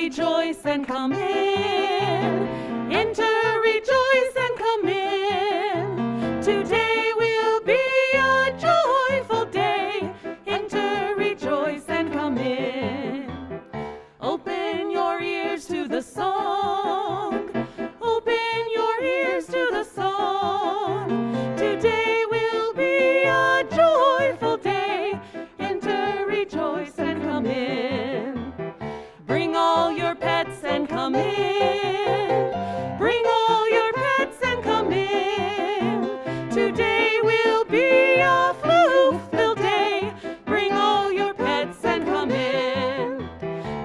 rejoice, and come in. Enter, rejoice, and come in. Today will be a joyful day. Enter, rejoice, and come in. Open your ears to the song. Open your ears to the song. Today will be a joyful day. Enter, rejoice, and come in. Bring all your pets and come in. Bring all your pets and come in. Today will be a flu-filled day. Bring all your pets and come in.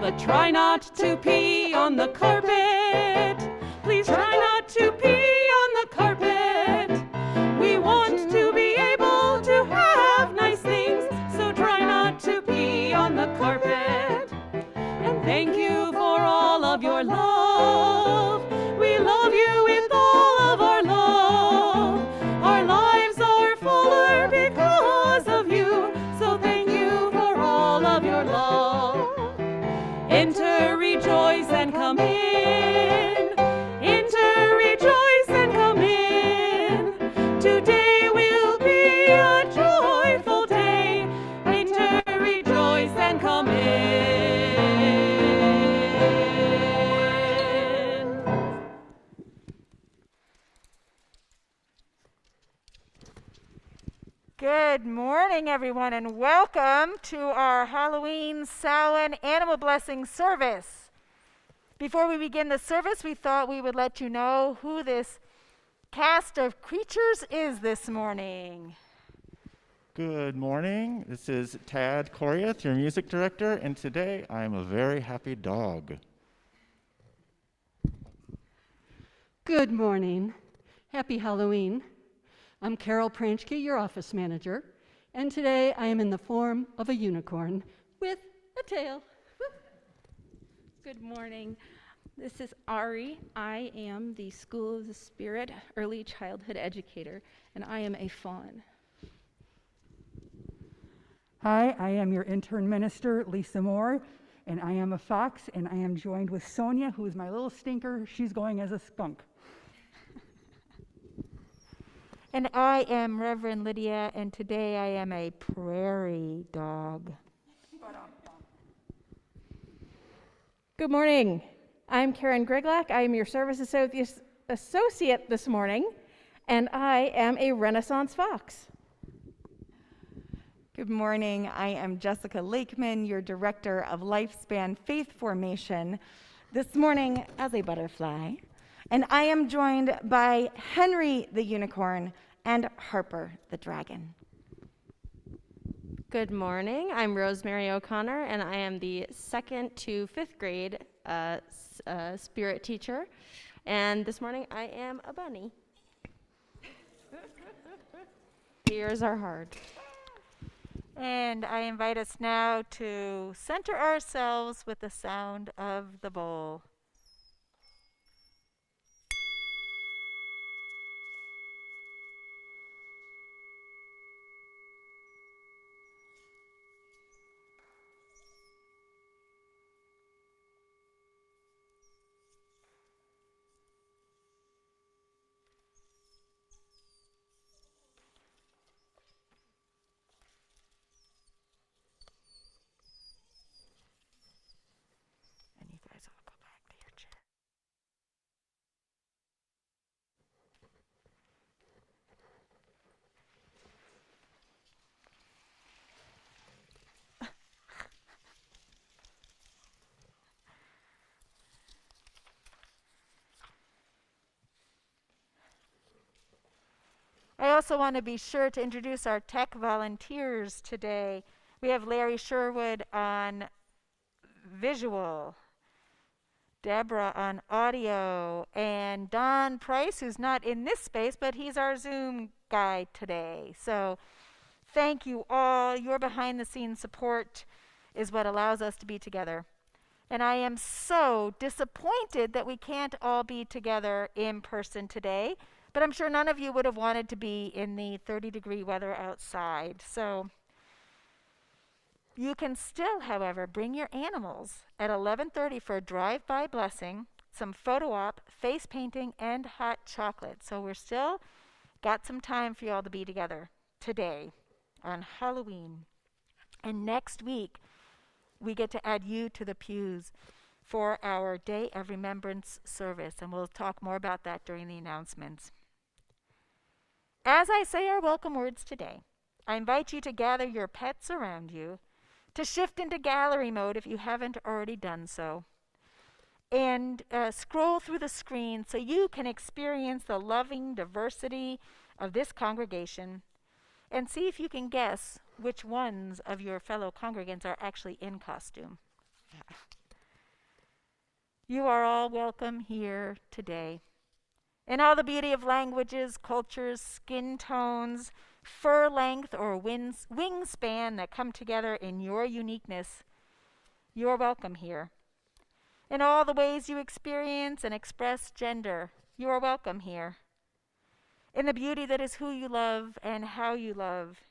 But try not to pee on the carpet. Please try not to pee on the carpet. We want to be able to have nice things, so try not to pee on the carpet. And thank you for all of your love. We love you with all of our love. Our lives are fuller because of you, so thank you for all of your love. Enter, rejoice, and come in. Enter, rejoice, and come in. Today will be a joyful day. Enter, rejoice, and come in. Good morning, everyone, and welcome to our Halloween Salon Animal Blessing service. Before we begin the service, we thought we would let you know who this cast of creatures is this morning. Good morning. This is Tad Coriath, your music director, and today I am a very happy dog. Good morning. Happy Halloween. I'm Carol Pranchke, your office manager, and today I am in the form of a unicorn with a tail. Good morning. This is Ari. I am the School of the Spirit Early Childhood Educator, and I am a fawn. Hi, I am your intern minister, Lisa Moore, and I am a fox, and I am joined with Sonia, who is my little stinker. She's going as a skunk. And I am Reverend Lydia, and today I am a prairie dog. Good morning. I'm Karen Griglack. I am your service associate this morning, and I am a Renaissance fox. Good morning. I am Jessica Lakeman, your Director of Lifespan Faith Formation, this morning as a butterfly. And I am joined by Henry the Unicorn and Harper the Dragon. Good morning. I'm Rosemary O'Connor, and I am the 2nd to 5th grade spirit teacher. And this morning I am a bunny. Ears are hard. And I invite us now to center ourselves with the sound of the bowl. And you guys all go back to your chair. I also want to be sure to introduce our tech volunteers today. We have Larry Sherwood on visual, Deborah on audio, and Don Price, who's not in this space, but he's our Zoom guy today. So thank you all. Your behind-the-scenes support is what allows us to be together. And I am so disappointed that we can't all be together in person today. But I'm sure none of you would have wanted to be in the 30-degree weather outside. So You can still, however, bring your animals at 11:30 for a drive-by blessing, some photo op, face painting, and hot chocolate. So we're still got some time for you all to be together today on Halloween. And next week, we get to add you to the pews for our Day of Remembrance service, and we'll talk more about that during the announcements. As I say our welcome words today, I invite you to gather your pets around you, to shift into gallery mode if you haven't already done so, and scroll through the screen so you can experience the loving diversity of this congregation and see if you can guess which ones of your fellow congregants are actually in costume. You are all welcome here today. In all the beauty of languages, cultures, skin tones, fur length, or wingspan that come together in your uniqueness, you are welcome here. In all the ways you experience and express gender, you are welcome here. In the beauty that is who you love and how you love,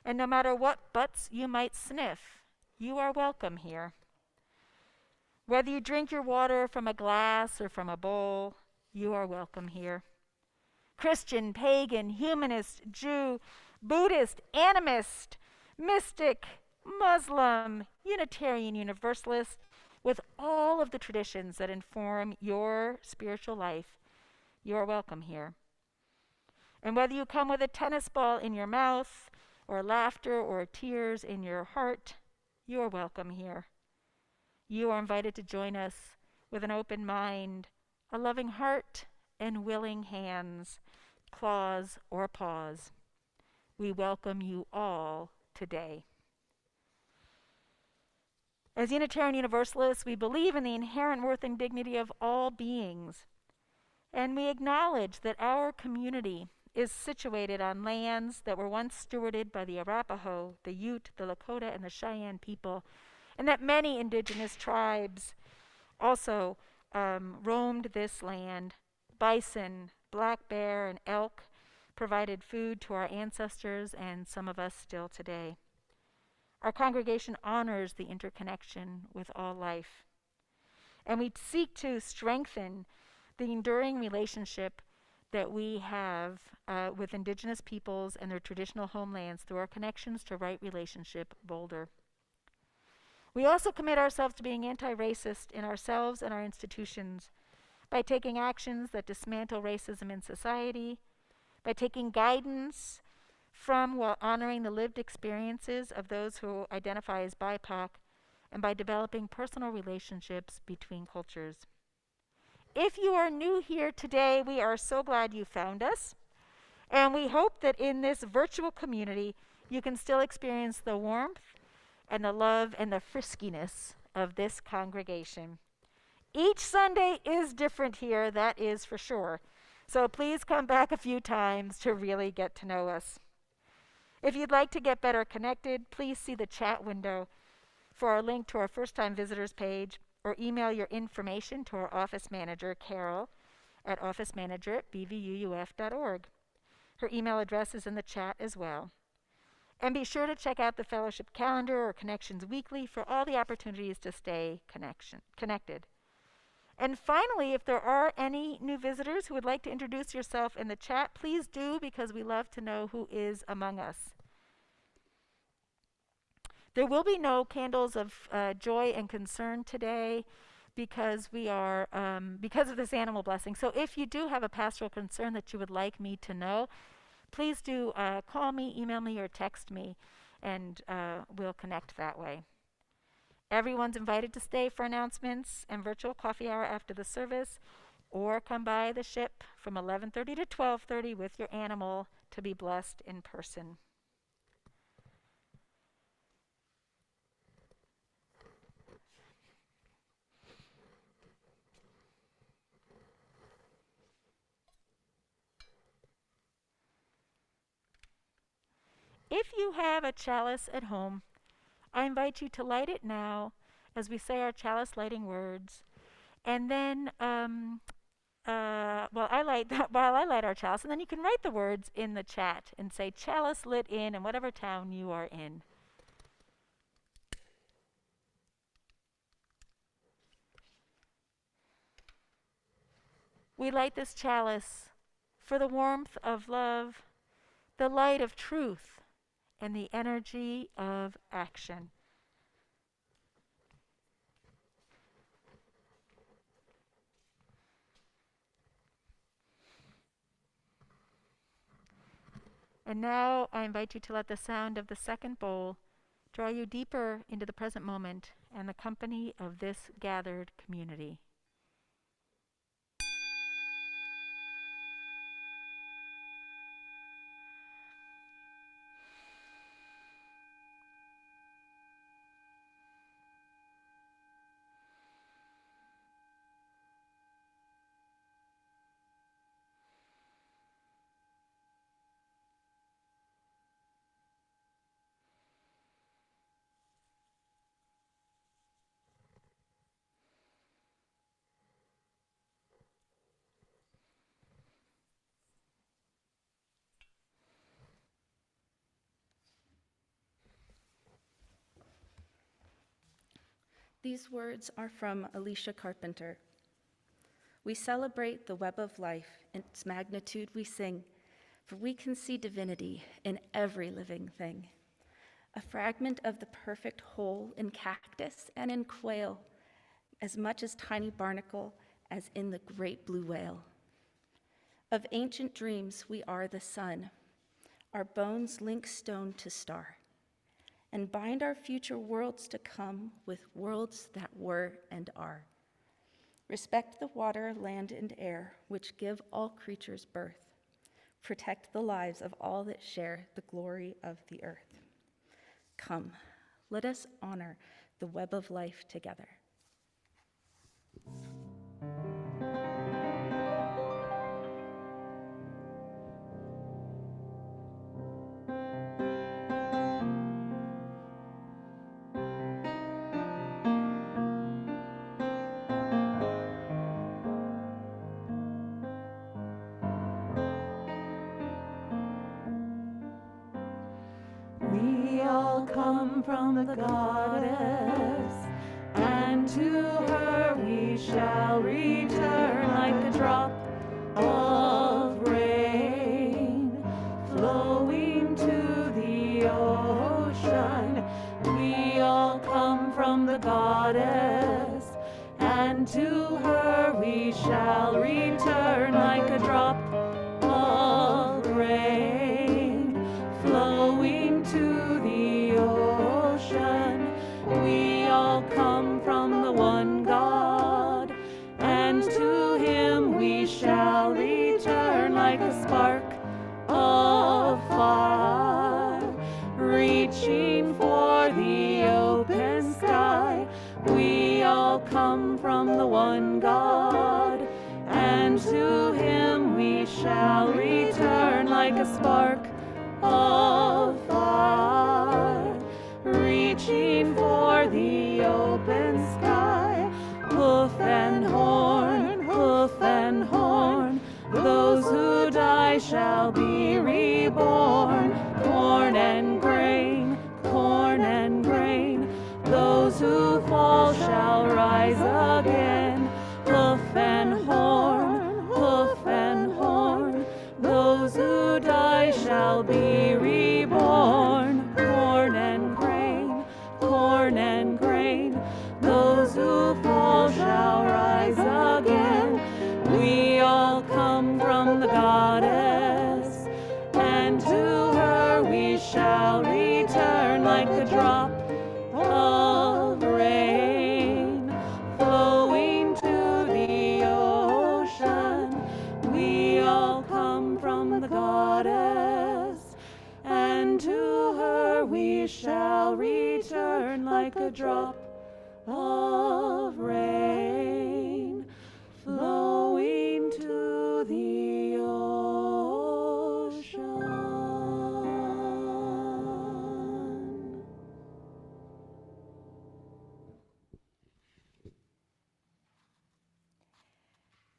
and no matter what butts you might sniff, you are welcome here. Whether you drink your water from a glass or from a bowl, you are welcome here. Christian, pagan, humanist, Jew, Buddhist, animist, mystic, Muslim, Unitarian, Universalist, with all of the traditions that inform your spiritual life, you are welcome here. And whether you come with a tennis ball in your mouth, or laughter or tears in your heart, you are welcome here. You are invited to join us with an open mind, a loving heart, and willing hands, claws or paws. We welcome you all today. As Unitarian Universalists, we believe in the inherent worth and dignity of all beings, and we acknowledge that our community is situated on lands that were once stewarded by the Arapaho, the Ute, the Lakota, and the Cheyenne people, and that many indigenous tribes also roamed this land. Bison, black bear, and elk provided food to our ancestors and some of us still today. Our congregation honors the interconnection with all life, and we seek to strengthen the enduring relationship that we have with indigenous peoples and their traditional homelands through our connections to Right Relationship Boulder. We also commit ourselves to being anti-racist in ourselves and our institutions by taking actions that dismantle racism in society, by taking guidance from while honoring the lived experiences of those who identify as BIPOC, and by developing personal relationships between cultures. If you are new here today, we are so glad you found us, and we hope that in this virtual community you can still experience the warmth and the love and the friskiness of this congregation. Each Sunday is different here, that is for sure. So please come back a few times to really get to know us. If you'd like to get better connected, please see the chat window for our link to our first-time visitors page, or email your information to our office manager, Carol, at officemanager@bvuuf.org. Her email address is in the chat as well. And be sure to check out the fellowship calendar or Connections Weekly for all the opportunities to stay connected. And finally, if there are any new visitors who would like to introduce yourself in the chat, please do, because we love to know who is among us. There will be no candles of joy and concern today because we are because of this animal blessing. So if you do have a pastoral concern that you would like me to know, please do call me, email me, or text me, and we'll connect that way. Everyone's invited to stay for announcements and virtual coffee hour after the service, or come by the ship from 11:30 to 12:30 with your animal to be blessed in person. If you have a chalice at home, I invite you to light it now as we say our chalice lighting words. And then, while I light our chalice, and then you can write the words in the chat and say chalice lit in whatever town you are in. We light this chalice for the warmth of love, the light of truth, and the energy of action. And now I invite you to let the sound of the second bowl draw you deeper into the present moment and the company of this gathered community. These words are from Alicia Carpenter. We celebrate the web of life, in its magnitude we sing, for we can see divinity in every living thing. A fragment of the perfect whole in cactus and in quail, as much as tiny barnacle as in the great blue whale. Of ancient dreams we are the sun, our bones link stone to star, and bind our future worlds to come with worlds that were and are. Respect the water, land, and air, which give all creatures birth. Protect the lives of all that share the glory of the earth. Come, let us honor the web of life together. We all come from the goddess, and to her we shall return like a drop of rain flowing to the ocean. We all come from the goddess, and to her we shall return like a drop of rain flowing to the ocean. We all come from the one God, and to him we shall return like a spark of fire, reaching for the open sky. We all come from the one God, and to him we shall return like a spark of fire, reaching for the open sky. Hoof and horn, those who die shall be reborn. Corn and grain, those who fall shall rise again. Hoof and horn, those who die shall be reborn. Corn and grain, those who fall shall rise again. We all come from the goddess, and to her we shall return like a drop of rain flowing to the ocean. We all come from the goddess, and to her we shall return like a drop of rain flowing to the ocean.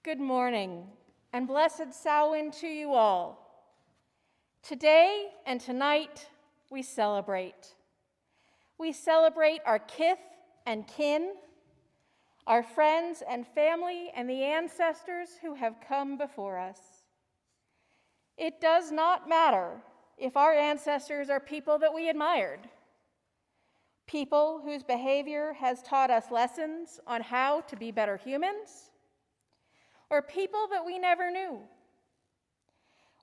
Good morning, and blessed Samhain to you all. Today and tonight, we celebrate. We celebrate our kith and kin, our friends and family, and the ancestors who have come before us. It does not matter if our ancestors are people that we admired, people whose behavior has taught us lessons on how to be better humans, or people that we never knew.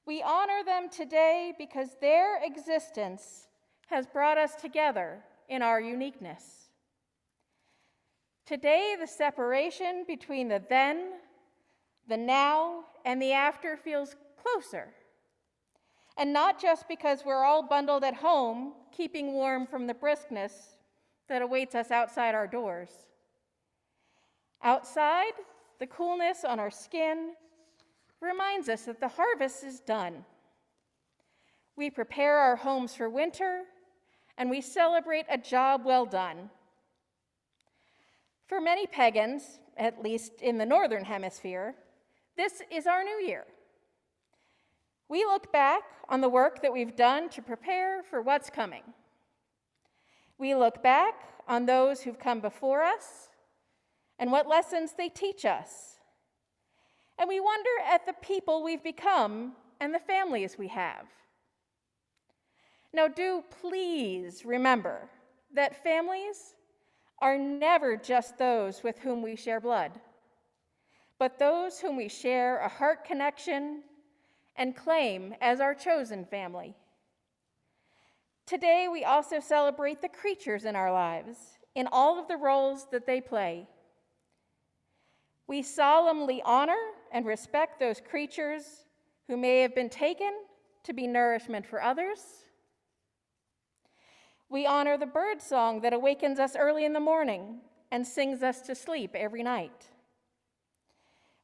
We honor them today because their existence has brought us together in our uniqueness. Today, the separation between the then, the now, and the after feels closer. And not just because we're all bundled at home, keeping warm from the briskness that awaits us outside our doors. Outside, the coolness on our skin reminds us that the harvest is done. We prepare our homes for winter, and we celebrate a job well done. For many pagans, at least in the Northern Hemisphere, this is our new year. We look back on the work that we've done to prepare for what's coming. We look back on those who've come before us and what lessons they teach us. And we wonder at the people we've become and the families we have. Now, do please remember that families are never just those with whom we share blood, but those whom we share a heart connection and claim as our chosen family. Today, we also celebrate the creatures in our lives in all of the roles that they play. We solemnly honor and respect those creatures who may have been taken to be nourishment for others. We honor the bird song that awakens us early in the morning and sings us to sleep every night.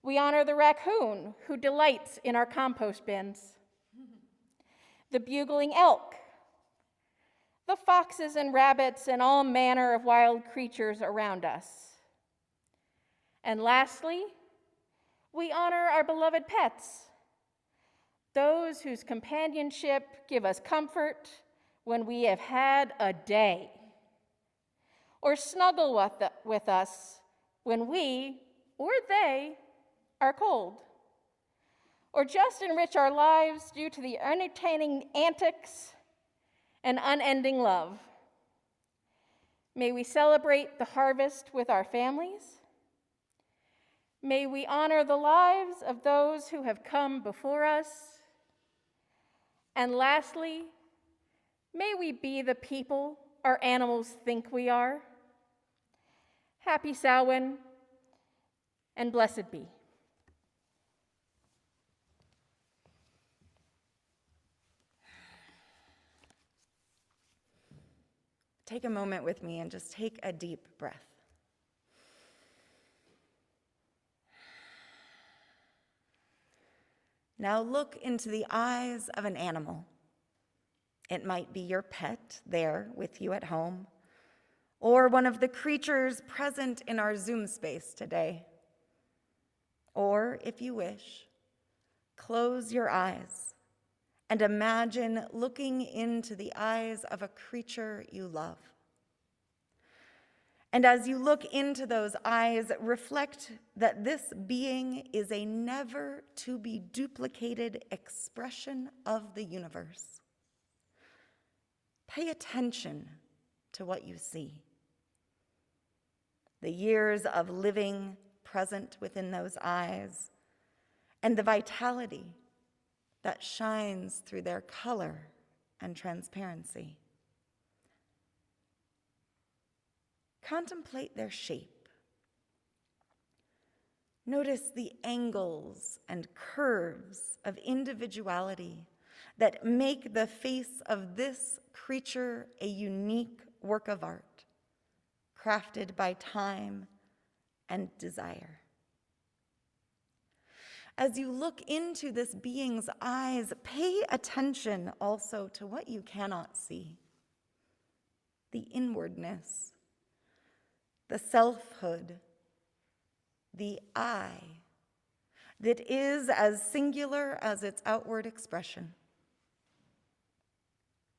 We honor the raccoon who delights in our compost bins, the bugling elk, the foxes and rabbits and all manner of wild creatures around us. And lastly, we honor our beloved pets, those whose companionship give us comfort when we have had a day, or snuggle with us when we, or they, are cold, or just enrich our lives due to the entertaining antics and unending love. May we celebrate the harvest with our families. May we honor the lives of those who have come before us. And lastly, may we be the people our animals think we are. Happy Samhain, and blessed be. Take a moment with me and just take a deep breath. Now look into the eyes of an animal. It might be your pet there with you at home, or one of the creatures present in our Zoom space today. Or, if you wish, close your eyes and imagine looking into the eyes of a creature you love. And as you look into those eyes, reflect that this being is a never-to-be-duplicated expression of the universe. Pay attention to what you see. The years of living present within those eyes, and the vitality that shines through their color and transparency. Contemplate their shape. Notice the angles and curves of individuality that make the face of this creature a unique work of art, crafted by time and desire. As you look into this being's eyes, pay attention also to what you cannot see. The inwardness, the selfhood, the I, that is as singular as its outward expression.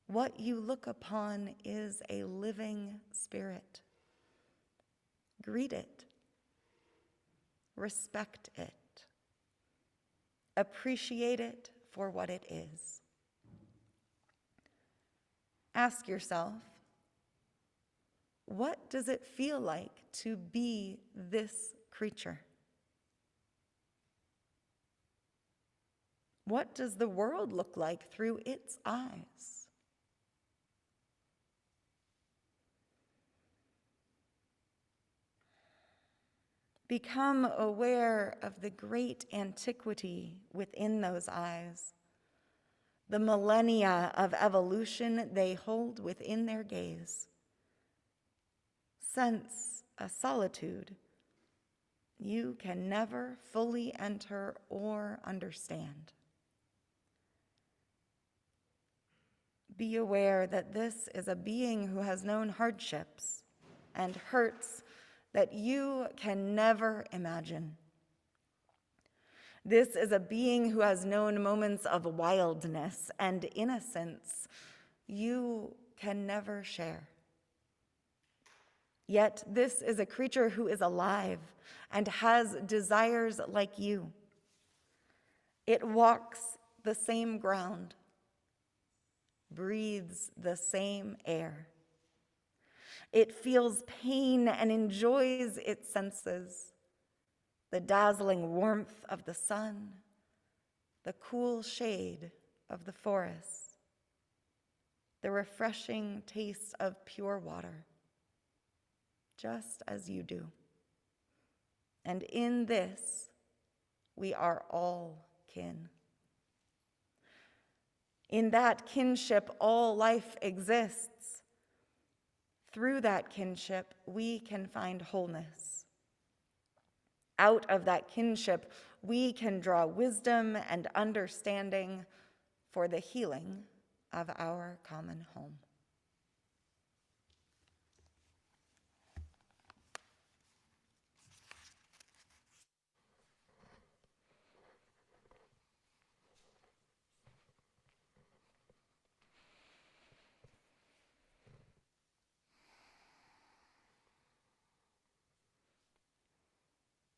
What you look upon is a living spirit. Greet it respect it. Appreciate it for what it is. Ask yourself, what does it feel like to be this creature? What does the world look like through its eyes? Become aware of the great antiquity within those eyes, the millennia of evolution they hold within their gaze. Sense a solitude you can never fully enter or understand. Be aware that this is a being who has known hardships and hurts that you can never imagine. This is a being who has known moments of wildness and innocence you can never share. Yet this is a creature who is alive and has desires like you. It walks the same ground, breathes the same air. It feels pain and enjoys its senses, the dazzling warmth of the sun, the cool shade of the forest, the refreshing taste of pure water, just as you do. And in this, we are all kin. In that kinship, all life exists. Through that kinship, we can find wholeness. Out of that kinship, we can draw wisdom and understanding for the healing of our common home.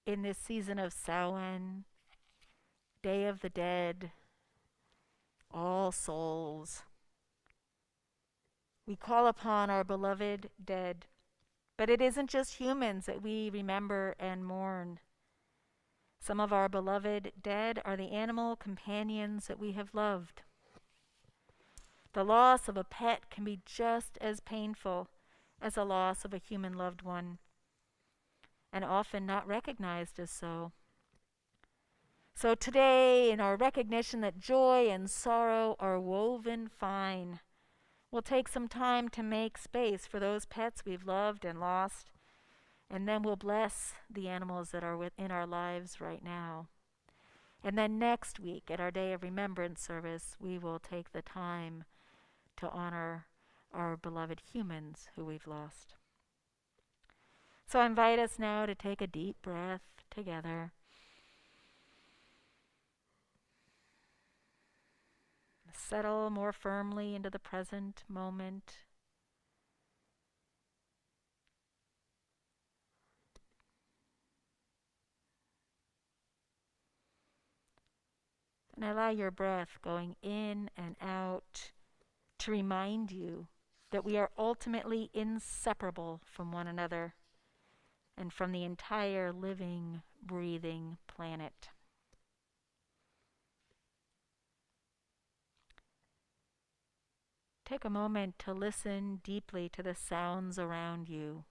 In this season of Samhain, Day of the Dead, All Souls, we call upon our beloved dead. But it isn't just humans that we remember and mourn. Some of our beloved dead are the animal companions that we have loved. The loss of a pet can be just as painful as the loss of a human loved one, and often not recognized as so. So today, in our recognition that joy and sorrow are woven fine, we'll take some time to make space for those pets we've loved and lost, and then we'll bless the animals that are in our lives right now. And then next week, at our Day of Remembrance service, we will take the time to honor our beloved humans who we've lost. So I invite us now to take a deep breath together. Settle more firmly into the present moment. And allow your breath going in and out to remind you that we are ultimately inseparable from one another and from the entire living, breathing planet. Take a moment to listen deeply to the sounds around you.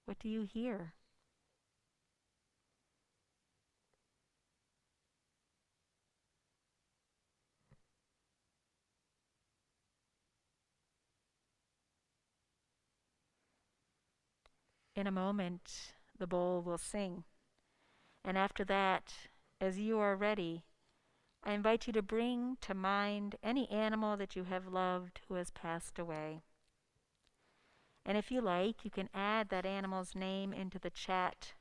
What do you hear? In a moment, the bowl will sing. And after that, as you are ready, I invite you to bring to mind any animal that you have loved who has passed away. And if you like, you can add that animal's name into the chat.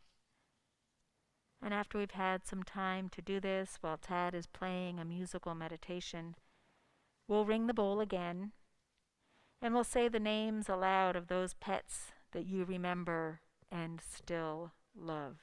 And after we've had some time to do this, while Tad is playing a musical meditation, we'll ring the bowl again, and we'll say the names aloud of those pets that you remember and still love.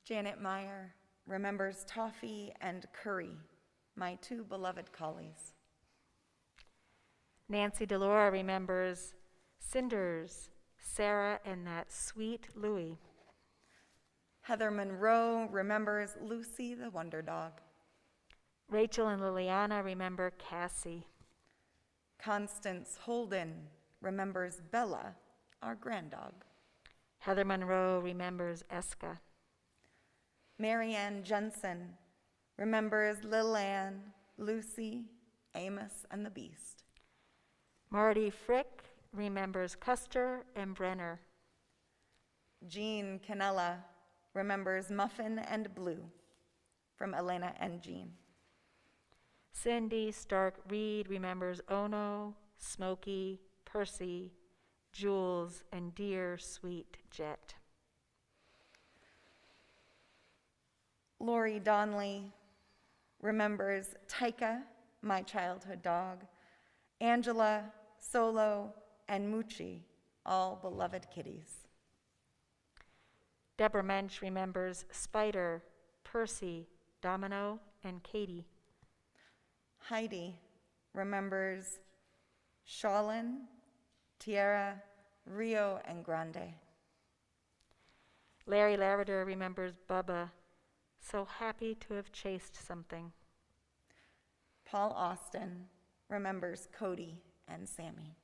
Janet Meyer remembers Toffee and Curry, my two beloved collies. Nancy Delora remembers Cinders, Sarah, and that sweet Louie. Heather Monroe remembers Lucy the Wonder Dog. Rachel and Liliana remember Cassie. Constance Holden remembers Bella, our granddog. Heather Monroe remembers Eska. Marianne Jensen remembers Lil-Ann, Lucy, Amos, and the Beast. Marty Frick remembers Custer and Brenner. Jean Canella remembers Muffin and Blue, from Elena and Jean. Cindy Stark Reed remembers Ono, Smokey, Percy, Jules, and dear sweet Jet. Lori Donnelly remembers Taika, my childhood dog, Angela, Solo, and Moochie, all beloved kitties. Deborah Mensch remembers Spider, Percy, Domino, and Katie. Heidi remembers Shaolin, Tierra, Rio, and Grande. Larry Lavender remembers Bubba, so happy to have chased something. Paul Austin remembers Cody and Sammy.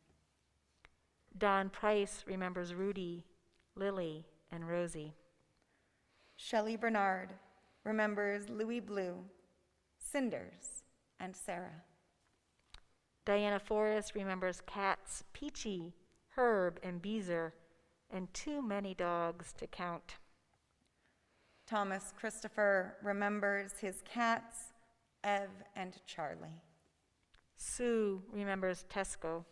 Don Price remembers Rudy, Lily, and Rosie. Shelley Bernard remembers Louis Blue, Cinders, and Sarah. Diana Forrest remembers cats Peachy, Herb, and Beezer, and too many dogs to count. Thomas Christopher remembers his cats, Ev and Charlie. Sue remembers Tesco.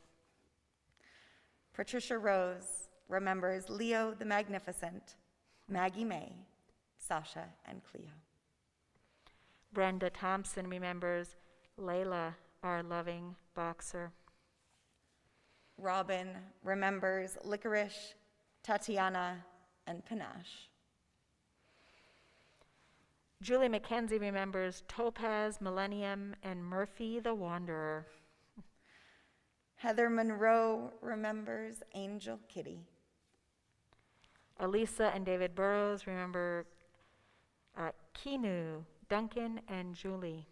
Patricia Rose remembers Leo the Magnificent, Maggie May, Sasha, and Cleo. Brenda Thompson remembers Layla, our loving boxer. Robin remembers Licorice, Tatiana, and Panache. Julie McKenzie remembers Topaz, Millennium, and Murphy the Wanderer. Heather Monroe remembers Angel Kitty. Elisa and David Burrows remember Kinu, Duncan, and Julie.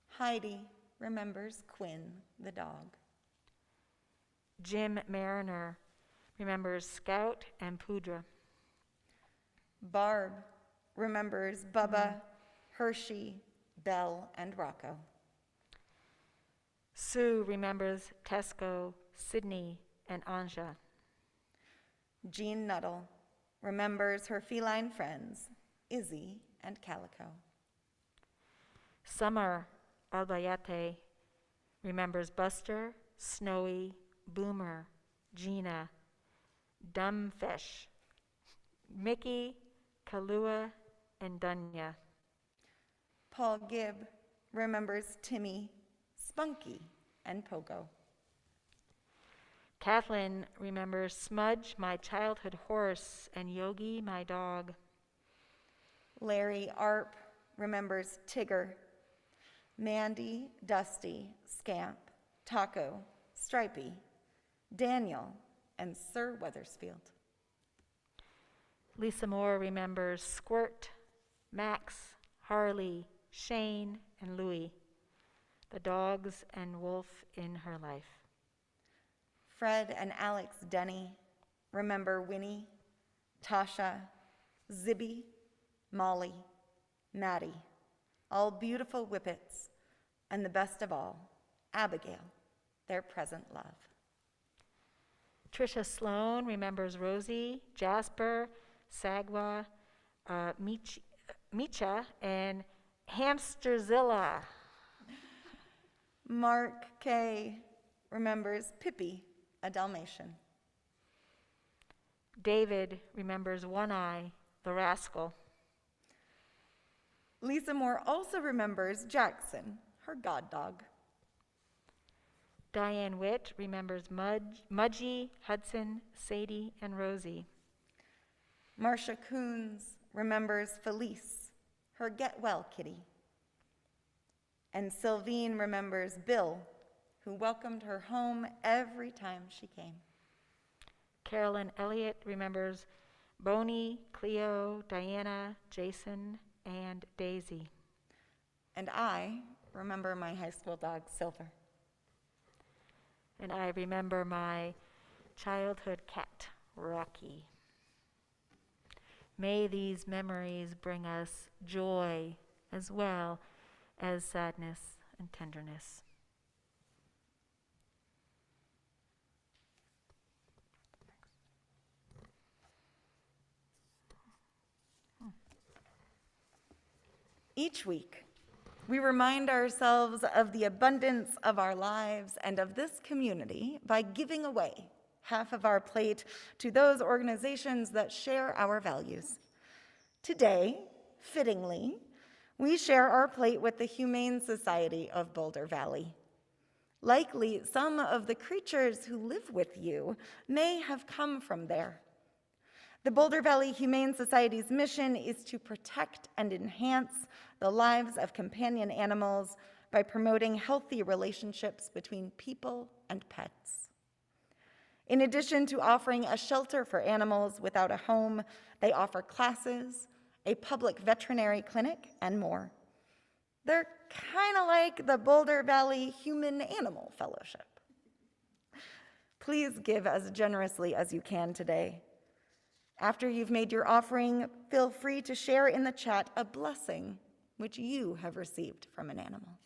Heidi remembers Quinn, the dog. Jim Mariner remembers Scout and Pudra. Barb remembers Bubba, Hershey, Belle, and Rocco. Sue remembers Tesco, Sydney, and Anja. Jean Nuttall remembers her feline friends, Izzy and Calico. Summer Albayate remembers Buster, Snowy, Boomer, Gina, Dumbfish, Mickey, Kalua, and Dunya. Paul Gibb remembers Timmy, Spunky, and Pogo. Kathleen remembers Smudge, my childhood horse, and Yogi, my dog. Larry Arp remembers Tigger, Mandy, Dusty, Scamp, Taco, Stripey, Daniel, and Sir Weathersfield. Lisa Moore remembers Squirt, Max, Harley, Shane, and Louie, the dogs and wolf in her life. Fred and Alex Denny remember Winnie, Tasha, Zibby, Molly, Maddie, all beautiful whippets, and the best of all, Abigail, their present love. Tricia Sloan remembers Rosie, Jasper, Sagwa, Micha, and Hamsterzilla. Mark K. remembers Pippi, a Dalmatian. David remembers One Eye, the rascal. Lisa Moore also remembers Jackson, her god dog. Diane Witt remembers Mudgy, Hudson, Sadie, and Rosie. Marcia Coons remembers Felice, her get-well kitty. And Sylvine remembers Bill, who welcomed her home every time she came. Carolyn Elliott remembers Bonnie, Cleo, Diana, Jason, and Daisy. And I remember my high school dog, Silver. And I remember my childhood cat, Rocky. May these memories bring us joy as well as sadness and tenderness. Each week, we remind ourselves of the abundance of our lives and of this community by giving away half of our plate to those organizations that share our values. Today, fittingly, we share our plate with the Humane Society of Boulder Valley. Likely, some of the creatures who live with you may have come from there. The Boulder Valley Humane Society's mission is to protect and enhance the lives of companion animals by promoting healthy relationships between people and pets. In addition to offering a shelter for animals without a home, they offer classes, a public veterinary clinic, and more. They're kind of like the Boulder Valley Human Animal Fellowship. Please give as generously as you can today. After you've made your offering, feel free to share in the chat a blessing which you have received from an animal.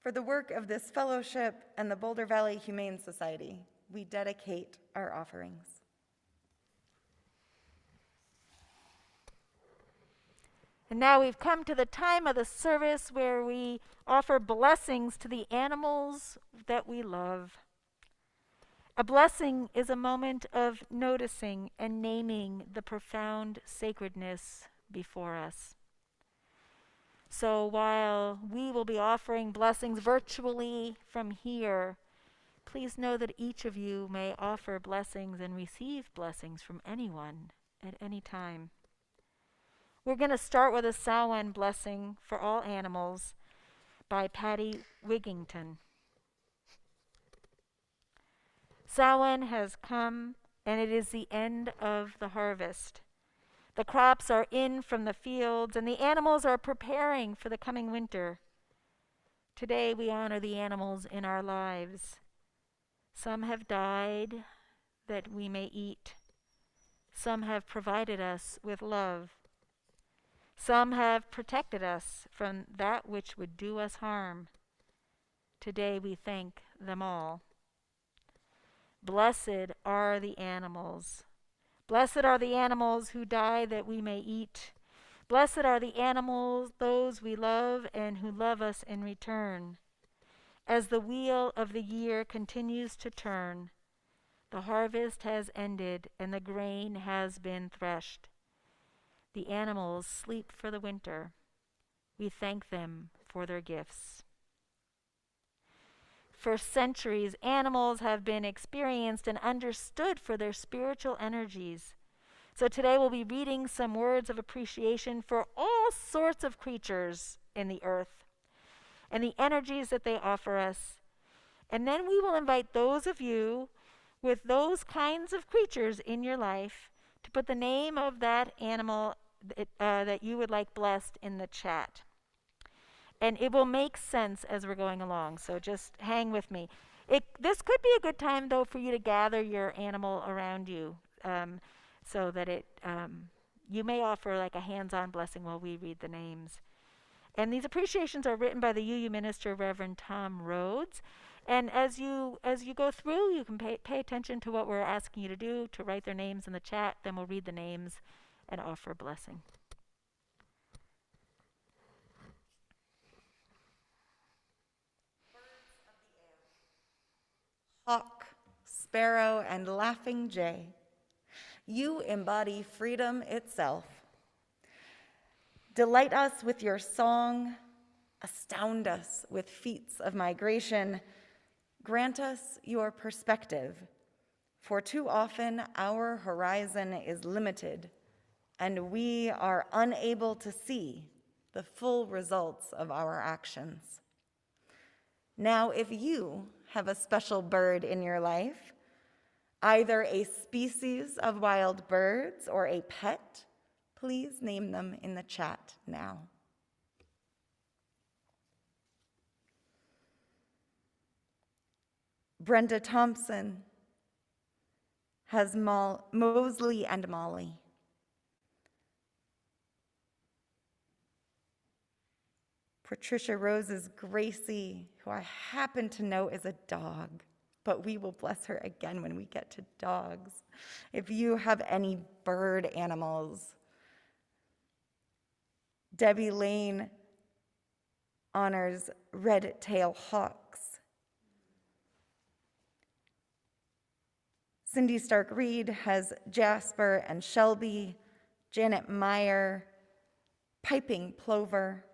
For the work of this fellowship and the Boulder Valley Humane Society, we dedicate our offerings. And now we've come to the time of the service where we offer blessings to the animals that we love. A blessing is a moment of noticing and naming the profound sacredness before us. So while we will be offering blessings virtually from here, please know that each of you may offer blessings and receive blessings from anyone at any time. We're going to start with a Salon blessing for all animals by Patty Wiggington. Salon has come, and it is the end of the harvest. The crops are in from the fields, and the animals are preparing for the coming winter. Today we honor the animals in our lives. Some have died that we may eat. Some have provided us with love. Some have protected us from that which would do us harm. Today we thank them all. Blessed are the animals. Blessed are the animals who die that we may eat. Blessed are the animals, those we love and who love us in return. As the wheel of the year continues to turn, the harvest has ended and the grain has been threshed. The animals sleep for the winter. We thank them for their gifts. For centuries, animals have been experienced and understood for their spiritual energies. So today we'll be reading some words of appreciation for all sorts of creatures in the earth and the energies that they offer us. And then we will invite those of you with those kinds of creatures in your life to put the name of that animal that you would like blessed in the chat. And it will make sense as we're going along, so just hang with me. This could be a good time, though, for you to gather your animal around you so that you may offer like a hands-on blessing while we read the names. And these appreciations are written by the UU minister, Reverend Tom Rhodes. And as you go through, you can pay attention to what we're asking you to do, to write their names in the chat. Then we'll read the names and offer a blessing. Hawk, sparrow, and laughing jay, you embody freedom itself. Delight us with your song, astound us with feats of migration, grant us your perspective, for too often our horizon is limited and we are unable to see the full results of our actions. Now, if you have a special bird in your life, either a species of wild birds or a pet, please name them in the chat now. Brenda Thompson has Mosley and Molly. Patricia Rose's Gracie, who I happen to know is a dog, but we will bless her again when we get to dogs. If you have any bird animals, Debbie Lane honors red-tailed hawks. Cindy Stark-Reed has Jasper and Shelby, Janet Meyer, piping plover,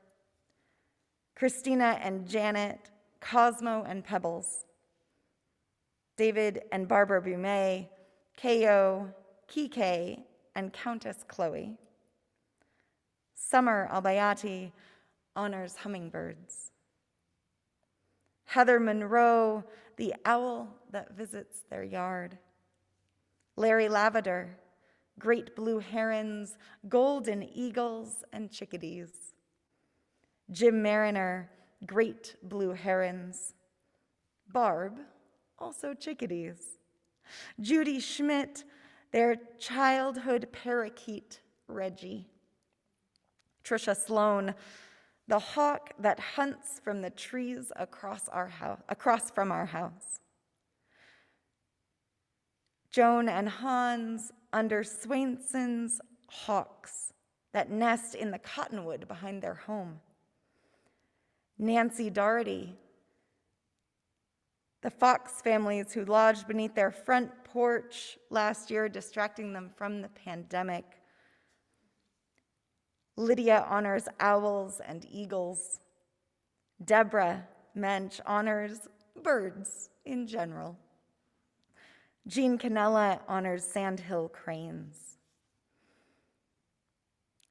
Christina and Janet, Cosmo and Pebbles, David and Barbara Bumet, Ko, Kike, and Countess Chloe. Summer Albayati honors hummingbirds. Heather Monroe, the owl that visits their yard. Larry Lavender, great blue herons, golden eagles, and chickadees. Jim Mariner, great blue herons. Barb, also chickadees. Judy Schmidt, their childhood parakeet, Reggie. Trisha Sloan, the hawk that hunts from the trees across from our house. Joan and Hans under Swainson's hawks that nest in the cottonwood behind their home. Nancy Doherty, the fox families who lodged beneath their front porch last year, distracting them from the pandemic. Lydia honors owls and eagles. Deborah Mensch honors birds in general. Jean Canella honors sandhill cranes.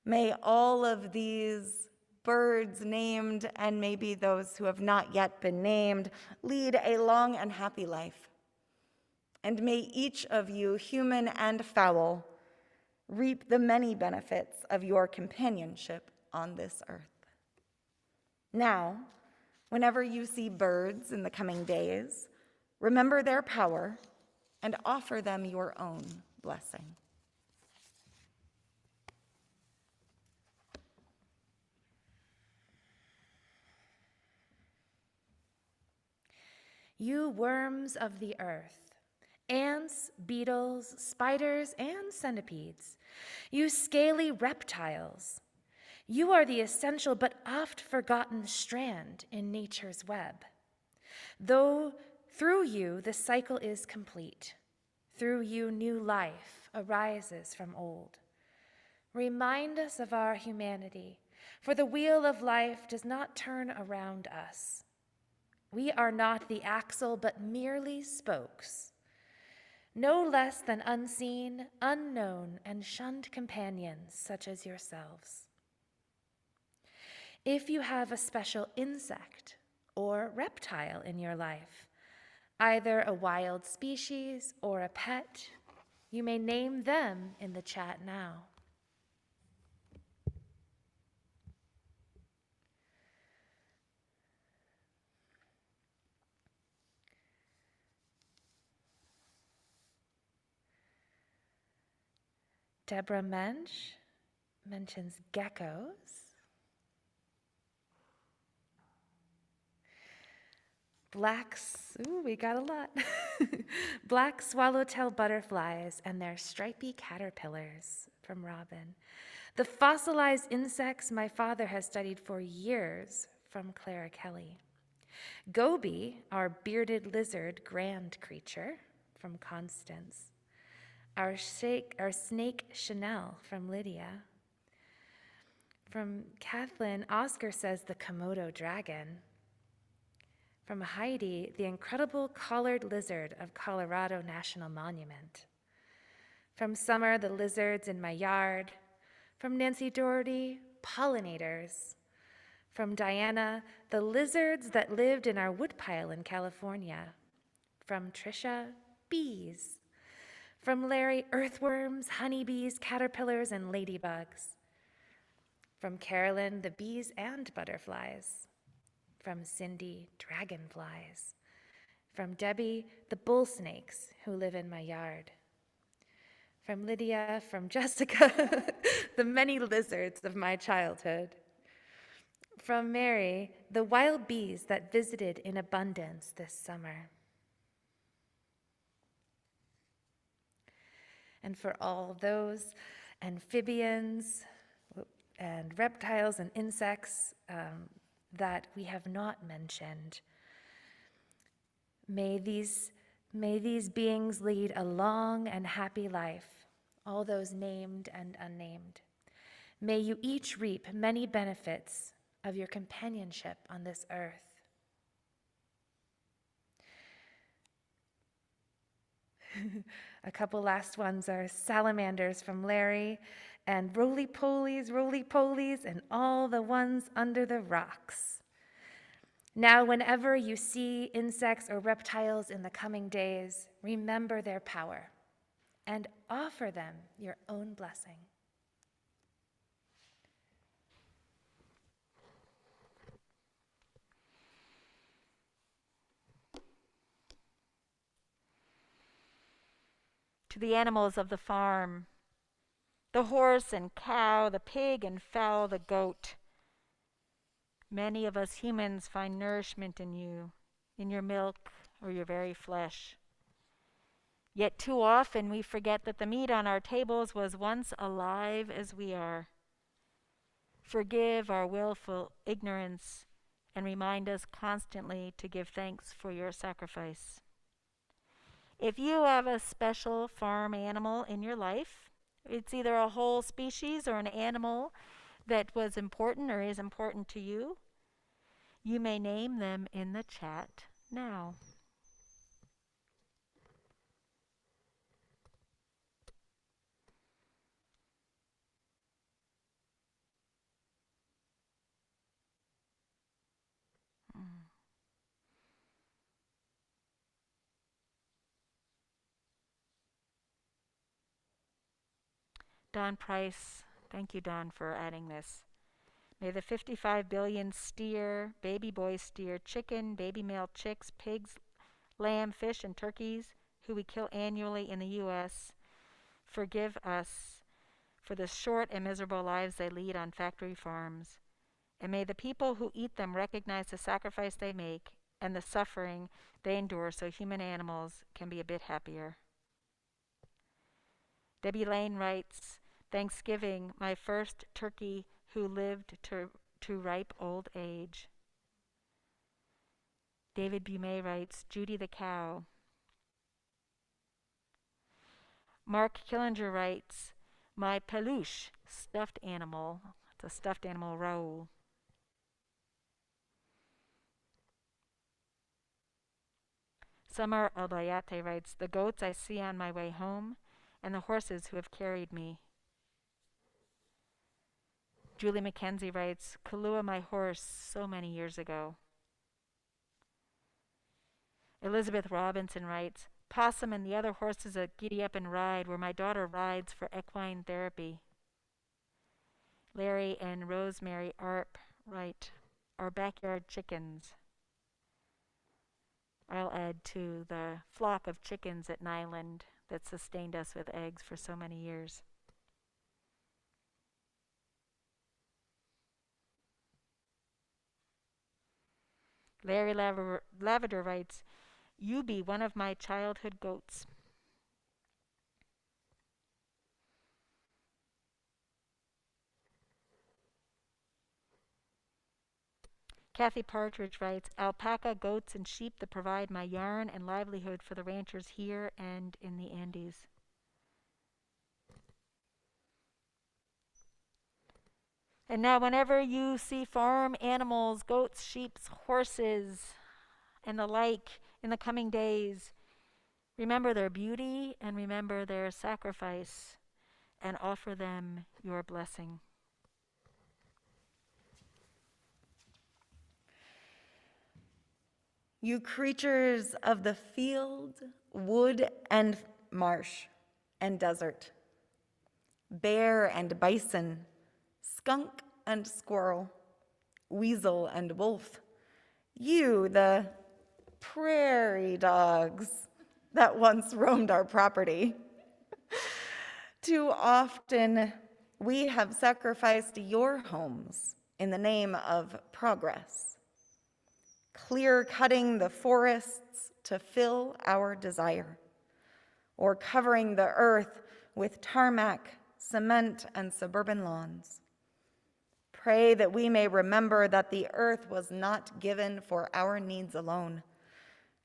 May all of these birds named, and maybe those who have not yet been named, lead a long and happy life. And may each of you, human and fowl, reap the many benefits of your companionship on this earth. Now, whenever you see birds in the coming days, remember their power and offer them your own blessing. You worms of the earth, ants, beetles, spiders, and centipedes, you scaly reptiles, you are the essential but oft forgotten strand in nature's web. Though through you the cycle is complete, through you new life arises from old. Remind us of our humanity, for the wheel of life does not turn around us. We are not the axle, but merely spokes, no less than unseen, unknown, and shunned companions such as yourselves. If you have a special insect or reptile in your life, either a wild species or a pet, you may name them in the chat now. Deborah Mensch mentions geckos. We got a lot. Black swallowtail butterflies and their stripy caterpillars from Robin. The fossilized insects my father has studied for years from Clara Kelly. Goby, our bearded lizard grand creature from Constance. Our snake Chanel from Lydia. From Kathleen, Oscar says the Komodo dragon. From Heidi, the incredible collared lizard of Colorado National Monument. From Summer, the lizards in my yard. From Nancy Doherty, pollinators. From Diana, the lizards that lived in our woodpile in California. From Tricia, bees. From Larry, earthworms, honeybees, caterpillars, and ladybugs. From Carolyn, the bees and butterflies. From Cindy, dragonflies. From Debbie, the bull snakes who live in my yard. From Lydia, from Jessica, the many lizards of my childhood. From Mary, the wild bees that visited in abundance this summer. And for all those amphibians and reptiles and insects that we have not mentioned, may these beings lead a long and happy life, all those named and unnamed. May you each reap many benefits of your companionship on this earth. A couple last ones are salamanders from Larry, and roly-polies, and all the ones under the rocks. Now, whenever you see insects or reptiles in the coming days, remember their power and offer them your own blessing. To the animals of the farm, the horse and cow, the pig and fowl, the goat, Many of us humans find nourishment in you, in your milk or your very flesh. Yet too often we forget that the meat on our tables was once alive as we are. Forgive our willful ignorance and remind us constantly to give thanks for your sacrifice. If you have a special farm animal in your life, it's either a whole species or an animal that was important or is important to you, you may name them in the chat now. Don Price, thank you, Don, for adding this. May the 55 billion steer, baby boy steer, chicken, baby male chicks, pigs, lamb, fish, and turkeys who we kill annually in the U.S. forgive us for the short and miserable lives they lead on factory farms. And may the people who eat them recognize the sacrifice they make and the suffering they endure so human animals can be a bit happier. Debbie Lane writes, Thanksgiving, my first turkey who lived to ripe old age. David Bumay writes, Judy the cow. Mark Killinger writes, my peluche, stuffed animal. It's a stuffed animal, Raoul. Samar Albayate writes, the goats I see on my way home and the horses who have carried me. Julie McKenzie writes, Kahlua, my horse, so many years ago. Elizabeth Robinson writes, Possum and the other horses at Giddy Up and Ride where my daughter rides for equine therapy. Larry and Rosemary Arp write, our backyard chickens. I'll add to the flock of chickens at Nyland that sustained us with eggs for so many years. Larry Lavender writes, you be one of my childhood goats. Kathy Partridge writes, alpaca, goats, and sheep that provide my yarn and livelihood for the ranchers here and in the Andes. And now whenever you see farm animals, goats, sheep, horses, and the like in the coming days, remember their beauty and remember their sacrifice and offer them your blessing. You creatures of the field, wood, and marsh, and desert, bear and bison, skunk and squirrel, weasel and wolf, you, the prairie dogs that once roamed our property. Too often we have sacrificed your homes in the name of progress, clear-cutting the forests to fill our desire, or covering the earth with tarmac, cement, and suburban lawns. Pray that we may remember that the earth was not given for our needs alone,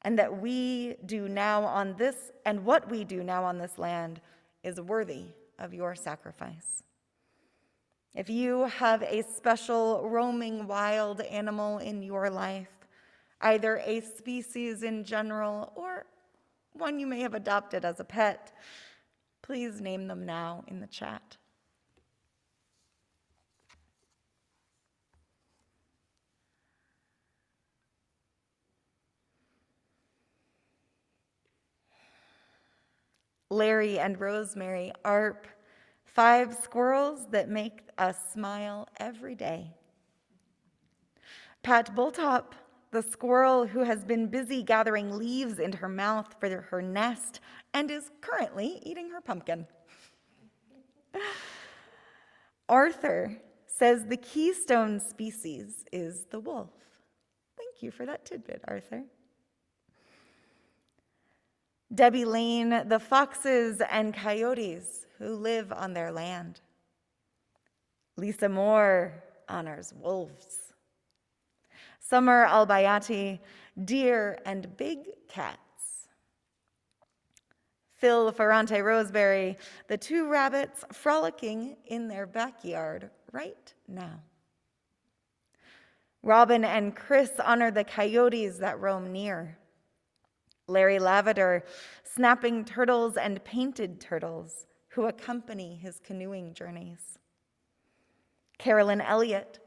and that we do now on this, and what we do now on this land is worthy of your sacrifice. If you have a special roaming wild animal in your life, either a species in general or one you may have adopted as a pet, please name them now in the chat. Larry and Rosemary Arp, 5 squirrels that make us smile every day. Pat Bulltop, the squirrel who has been busy gathering leaves into her mouth for her nest and is currently eating her pumpkin. Arthur, says the keystone species is the wolf. Thank you for that tidbit, Arthur. Debbie Lane, the foxes and coyotes who live on their land. Lisa Moore honors wolves. Summer Albayati, deer and big cats. Phil Ferrante Roseberry, the two rabbits frolicking in their backyard right now. Robin and Chris honor the coyotes that roam near. Larry Lavender, snapping turtles and painted turtles who accompany his canoeing journeys. Carolyn Elliott,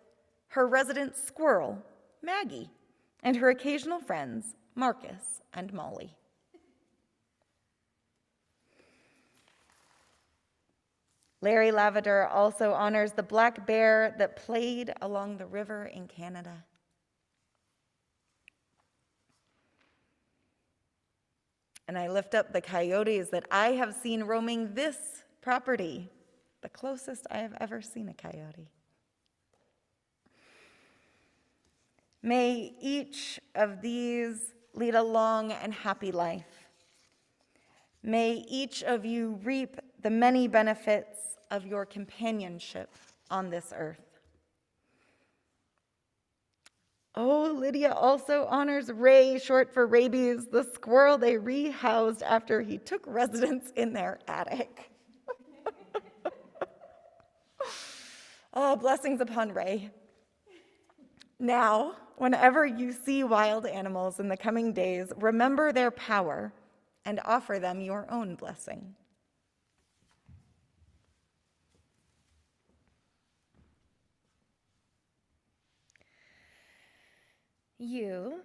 her resident squirrel, Maggie, and her occasional friends, Marcus and Molly. Larry Lavender also honors the black bear that played along the river in Canada. And I lift up the coyotes that I have seen roaming this property, the closest I have ever seen a coyote. May each of these lead a long and happy life. May each of you reap the many benefits of your companionship on this earth. Oh, Lydia also honors Ray, short for rabies, the squirrel they rehoused after he took residence in their attic. Oh, blessings upon Ray. Now, whenever you see wild animals in the coming days, remember their power and offer them your own blessing. You,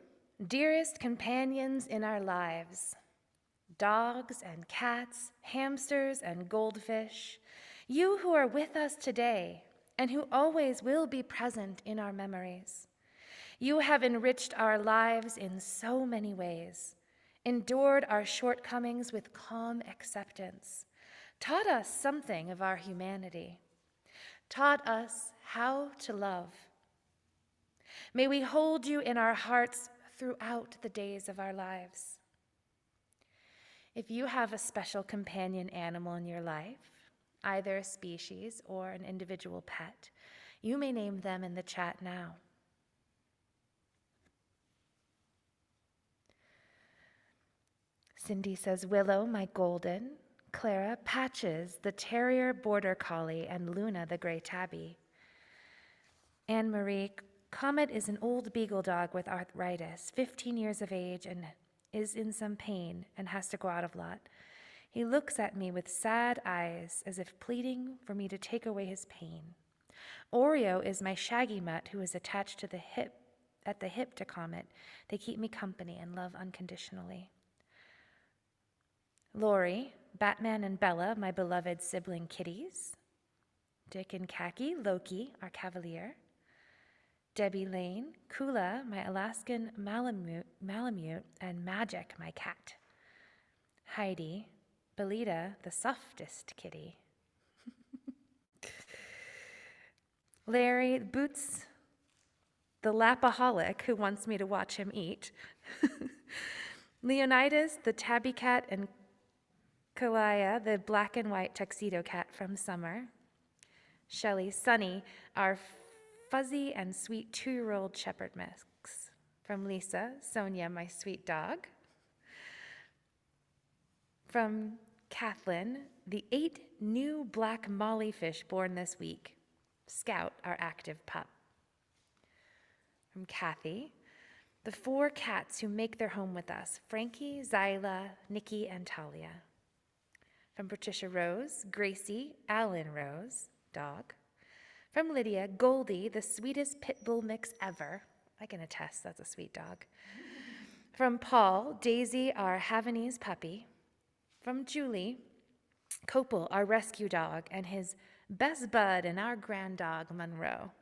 dearest companions in our lives, dogs and cats, hamsters and goldfish, you who are with us today and who always will be present in our memories. You have enriched our lives in so many ways, endured our shortcomings with calm acceptance, taught us something of our humanity, taught us how to love. May we hold you in our hearts throughout the days of our lives. If you have a special companion animal in your life, either a species or an individual pet, you may name them in the chat now. Cindy says, Willow, my golden, Clara, Patches, the terrier border collie, and Luna, the gray tabby. Anne Marie, Comet is an old beagle dog with arthritis, 15 years of age, and is in some pain and has to go out a lot. He looks at me with sad eyes as if pleading for me to take away his pain. Oreo is my shaggy mutt who is attached to at the hip to Comet. They keep me company and love unconditionally. Lori, Batman and Bella, my beloved sibling kitties. Dick and Khaki, Loki, our cavalier. Debbie Lane, Kula, my Alaskan Malamute, and Magic, my cat. Heidi, Belita, the softest kitty. Larry, Boots, the lapaholic who wants me to watch him eat. Leonidas, the tabby cat, and Kalaya, the black and white tuxedo cat from summer. Shelley, Sunny, our fuzzy and sweet 2-year-old shepherd mix. From Lisa, Sonia, my sweet dog. From Kathleen, the 8 new black molly fish born this week. Scout, our active pup. From Kathy, the 4 cats who make their home with us. Frankie, Zyla, Nikki, and Talia. From Patricia Rose, Gracie, Alan Rose, dog. From Lydia, Goldie, the sweetest pit bull mix ever. I can attest, that's a sweet dog. From Paul, Daisy, our Havanese puppy. From Julie, Copel, our rescue dog, and his best bud and our grand dog, Monroe.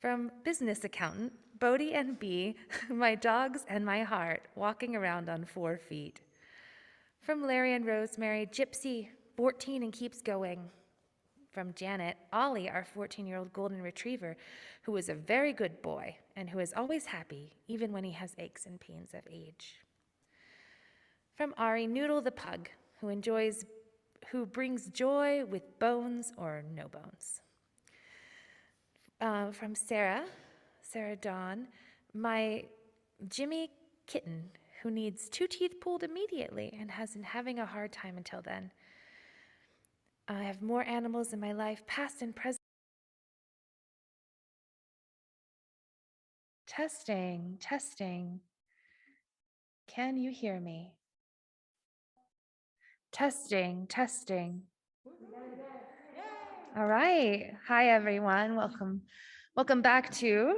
From business accountant, Bodie and Bee, my dogs and my heart, walking around on 4 feet. From Larry and Rosemary, Gypsy, 14 and keeps going. From Janet, Ollie, our 14-year-old golden retriever, who is a very good boy and who is always happy, even when he has aches and pains of age. From Ari, Noodle the pug, who brings joy with bones or no bones. From Sarah Dawn, my Jimmy kitten, who needs 2 teeth pulled immediately and has been having a hard time until then. I have more animals in my life, past and present. Testing. Can you hear me? Testing. All right. Hi, everyone. Welcome back to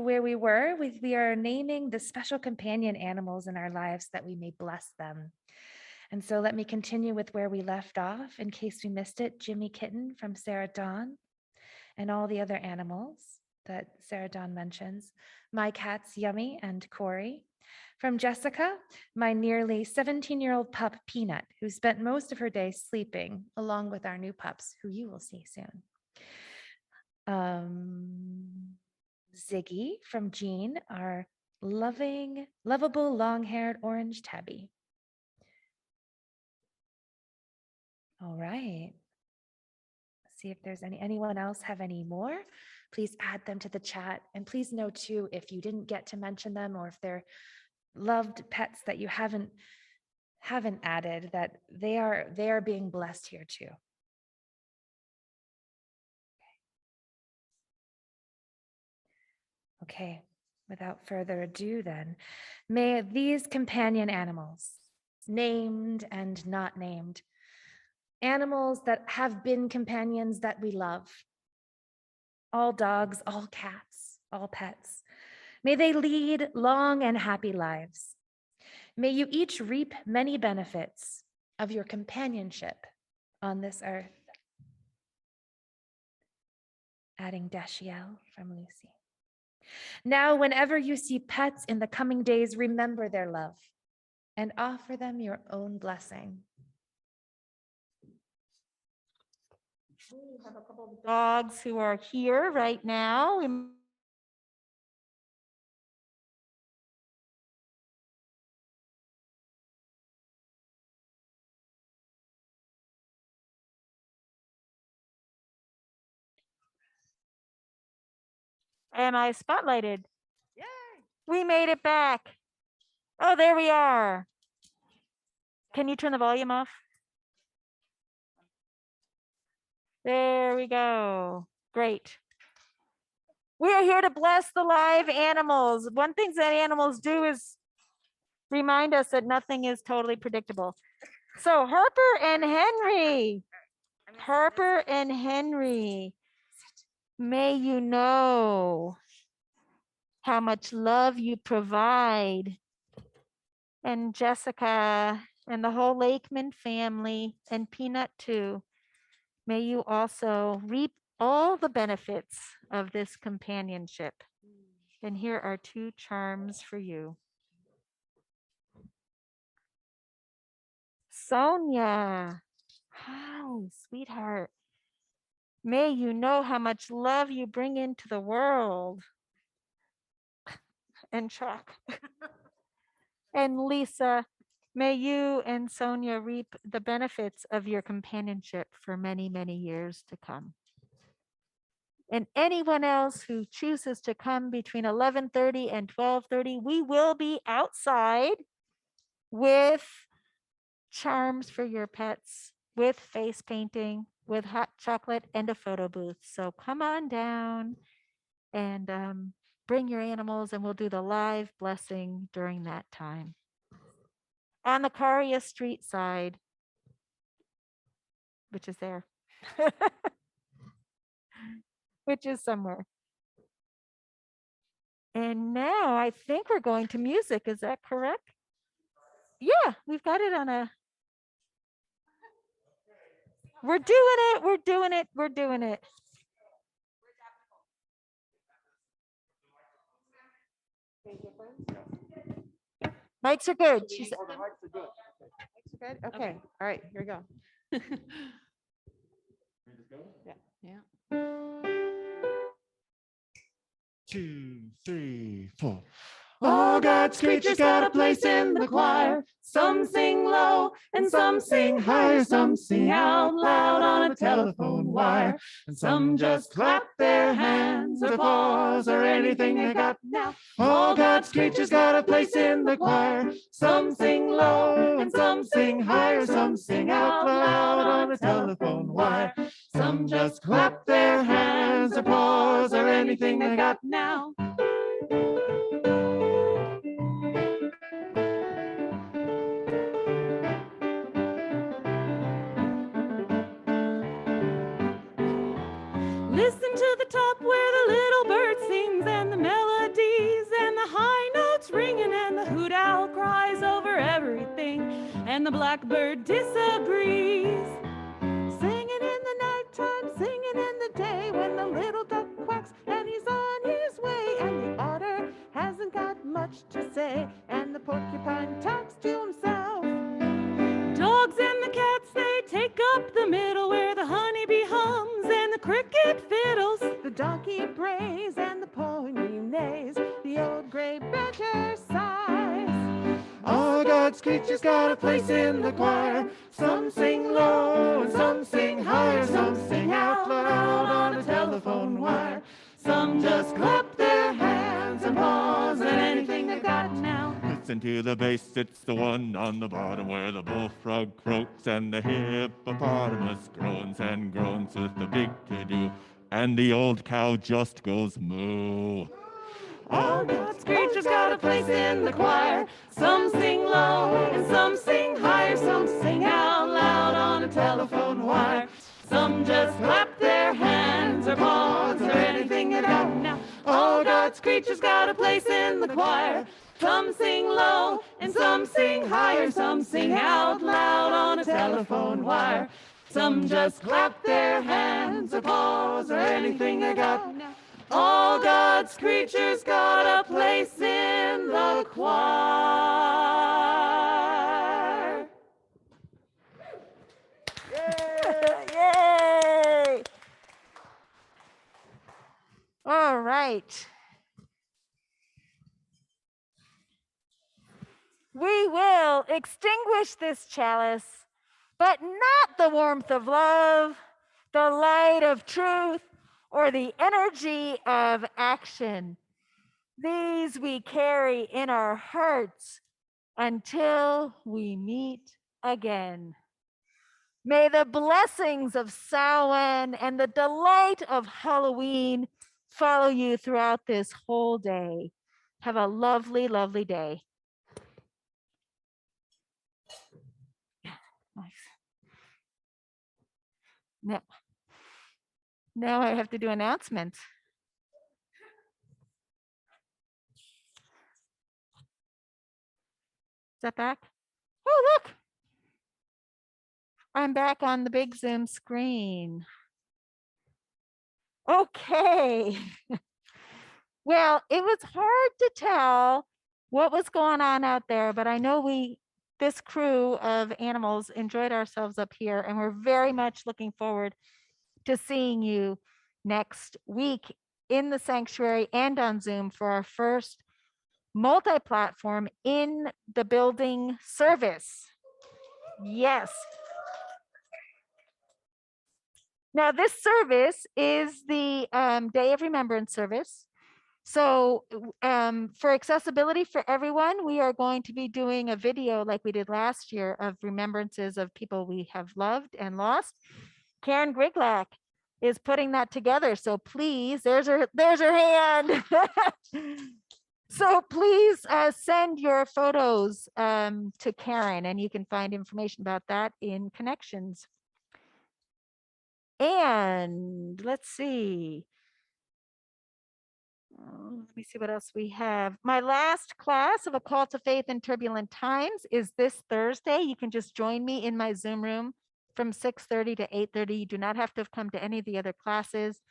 where we were. We are naming the special companion animals in our lives that we may bless them. And so let me continue with where we left off in case we missed it. Jimmy Kitten from Sarah Dawn and all the other animals that Sarah Dawn mentions. My cats, Yummy and Corey. From Jessica, my nearly 17-year-old pup, Peanut, who spent most of her day sleeping, along with our new pups, who you will see soon. Ziggy from Jean, our lovable, long-haired orange tabby. All right. See if there's anyone else have any more. Please add them to the chat. And please know too, if you didn't get to mention them or if they're loved pets that you haven't added, that they are being blessed here too. Okay, without further ado then, may these companion animals, named and not named, animals that have been companions that we love, all dogs, all cats, all pets, may they lead long and happy lives. May you each reap many benefits of your companionship on this earth. Adding Dashiell from Lucy. Now, whenever you see pets in the coming days, remember their love and offer them your own blessing. We have a couple of dogs who are here right now. Am I spotlighted? Yay! We made it back. Oh, there we are. Can you turn the volume off? There we go. Great. We are here to bless the live animals. One thing that animals do is remind us that nothing is totally predictable. So Harper and Henry, may you know how much love you provide. And Jessica and the whole Lakeman family and Peanut too. May you also reap all the benefits of this companionship. And here are 2 charms for you. Sonia, hi, sweetheart. May you know how much love you bring into the world. And Chuck. And Lisa, may you and Sonia reap the benefits of your companionship for many, many years to come. And anyone else who chooses to come between 11:30 and 12:30, we will be outside with charms for your pets, with face painting, with hot chocolate and a photo booth. So come on down and bring your animals and we'll do the live blessing during that time. On the Caria Street side, which is there, which is somewhere. And now I think we're going to music. Is that correct? Yeah, we've got it on a. We're doing it. Mics are good. She said. Mics are good? Okay. All right, here we go. Yeah. 2, 3, 4. All God's creatures got a place in the choir. Some sing low and some sing higher. Some sing out loud on a telephone wire. And some just clap their hands or paws or anything they got now. All God's creatures got a place in the choir. Some sing low and some sing higher. Some sing out loud on a telephone wire. Some just clap their hands or paws or anything they got now. Listen to the top where the little bird sings and the melodies and the high notes ringing and the hoot owl cries over everything and the blackbird disagrees. Singing in the nighttime, singing in the day when the little duck quacks and he's on his way and the otter hasn't got much to say and the porcupine talks to himself. Dogs and the cats, they take up the middle where the honeybee hums and the cricket fiddles, the donkey brays and the pony neighs, the old gray badger sighs. All God's creatures got a place in the choir. Some sing low and some sing higher. Some sing out loud on a telephone wire. Some just clap their hands and paws and anything they've got now. Listen to the bass, it's the one on the bottom where the bullfrog croaks and the hippopotamus groans and groans with the big to-do. And the old cow just goes moo. All God's creatures got a place in the choir. Some sing low and some sing higher. Some sing out loud on a telephone wire. Some just clap their hands or paws or anything they got now. All God's creatures got a place in the choir. Some sing low and some sing higher. Some sing out loud on a telephone wire. Some just clap their hands or paws or anything they got now. All God's creatures got a place in the choir. Yay! All right. We will extinguish this chalice, but not the warmth of love, the light of truth, or the energy of action. These we carry in our hearts until we meet again. May the blessings of Samhain and the delight of Halloween follow you throughout this whole day. Have a lovely, lovely day. Now I have to do announcements. Is that back? Oh, look. I'm back on the big Zoom screen. Okay. Well, it was hard to tell what was going on out there, but I know this crew of animals enjoyed ourselves up here, and we're very much looking forward to seeing you next week in the sanctuary and on Zoom for our first multi-platform in the building service. Yes. Now, this service is the Day of Remembrance service. So for accessibility for everyone, we are going to be doing a video like we did last year of remembrances of people we have loved and lost. Karen Griglak is putting that together. So please, there's her hand. So please send your photos to Karen, and you can find information about that in connections. And let's see. Let me see what else we have. My last class of A Call to Faith in Turbulent Times is this Thursday. You can just join me in my Zoom room from 6:30 to 8:30. You do not have to have come to any of the other classes.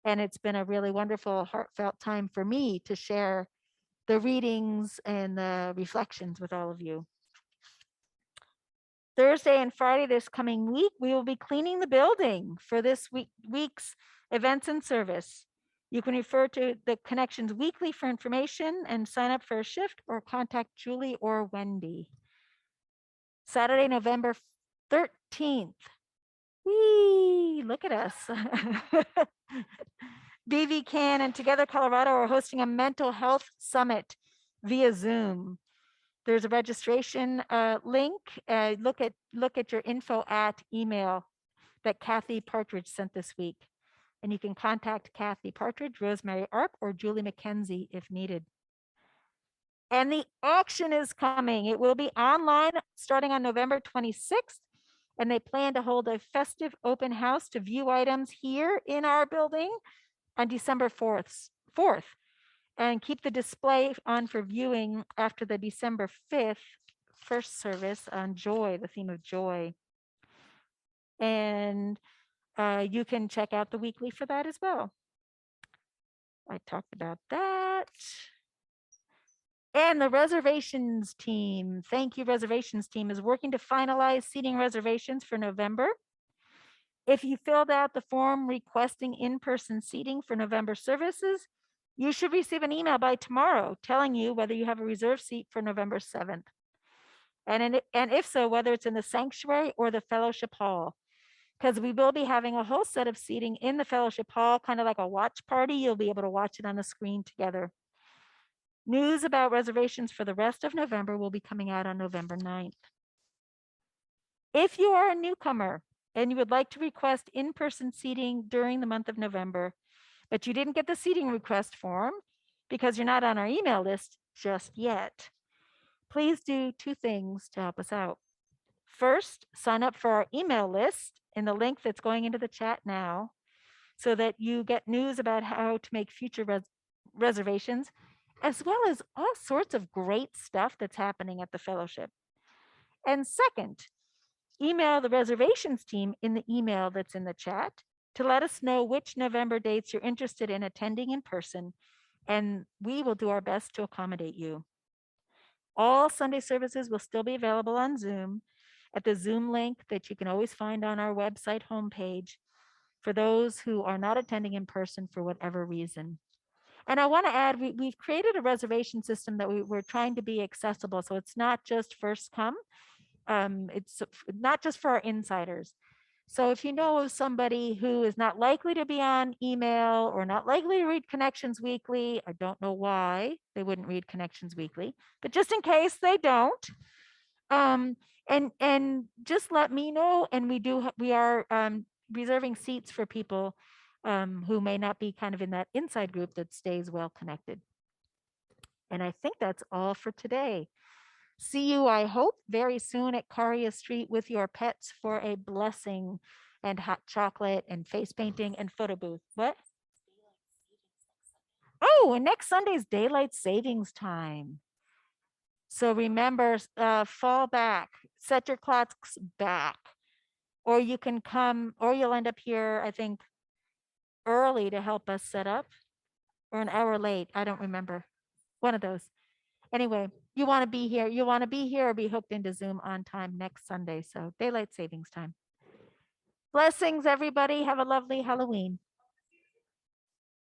And it's been a really wonderful, heartfelt time for me to share the readings and the reflections with all of you. Thursday and Friday this coming week, we will be cleaning the building for this week's events and service. You can refer to the Connections Weekly for information and sign up for a shift or contact Julie or Wendy. Saturday, November 13th. Whee, look at us. BV Can and Together Colorado are hosting a mental health summit via Zoom. There's a registration link. Look at your info at email that Kathy Partridge sent this week. And you can contact Kathy Partridge, Rosemary Arp, or Julie McKenzie if needed. And the auction is coming. It will be online starting on November 26th. And they plan to hold a festive open house to view items here in our building on December 4th. And keep the display on for viewing after the December 5th first service on joy, the theme of joy. And you can check out the weekly for that as well. I talked about that. And the reservations team, thank you, reservations team, is working to finalize seating reservations for November. If you filled out the form requesting in-person seating for November services, you should receive an email by tomorrow telling you whether you have a reserved seat for November 7th. And if so, whether it's in the sanctuary or the fellowship hall, because we will be having a whole set of seating in the fellowship hall, kind of like a watch party. You'll be able to watch it on the screen together. News about reservations for the rest of November will be coming out on November 9th. If you are a newcomer and you would like to request in-person seating during the month of November, but you didn't get the seating request form because you're not on our email list just yet, please do two things to help us out. First, sign up for our email list in the link that's going into the chat now so that you get news about how to make future reservations, as well as all sorts of great stuff that's happening at the fellowship. And second, email the reservations team in the email that's in the chat to let us know which November dates you're interested in attending in person, and we will do our best to accommodate you. All Sunday services will still be available on Zoom at the Zoom link that you can always find on our website homepage for those who are not attending in person for whatever reason. And I want to add, we've created a reservation system that we're trying to be accessible. So it's not just first come. It's not just for our insiders. So if you know of somebody who is not likely to be on email or not likely to read Connections Weekly, I don't know why they wouldn't read Connections Weekly, but just in case they don't, and just let me know. And we are reserving seats for people who may not be kind of in that inside group that stays well connected. And I think that's all for today. See you, I hope, very soon at Caria Street with your pets for a blessing and hot chocolate and face painting and photo booth. What? Oh, and next Sunday's daylight savings time. So remember, fall back, set your clocks back, or you can come, or you'll end up here, I think, early to help us set up, or an hour late. I don't remember. One of those. Anyway, you want to be here. You want to be here or be hooked into Zoom on time next Sunday. So daylight savings time. Blessings, everybody. Have a lovely Halloween.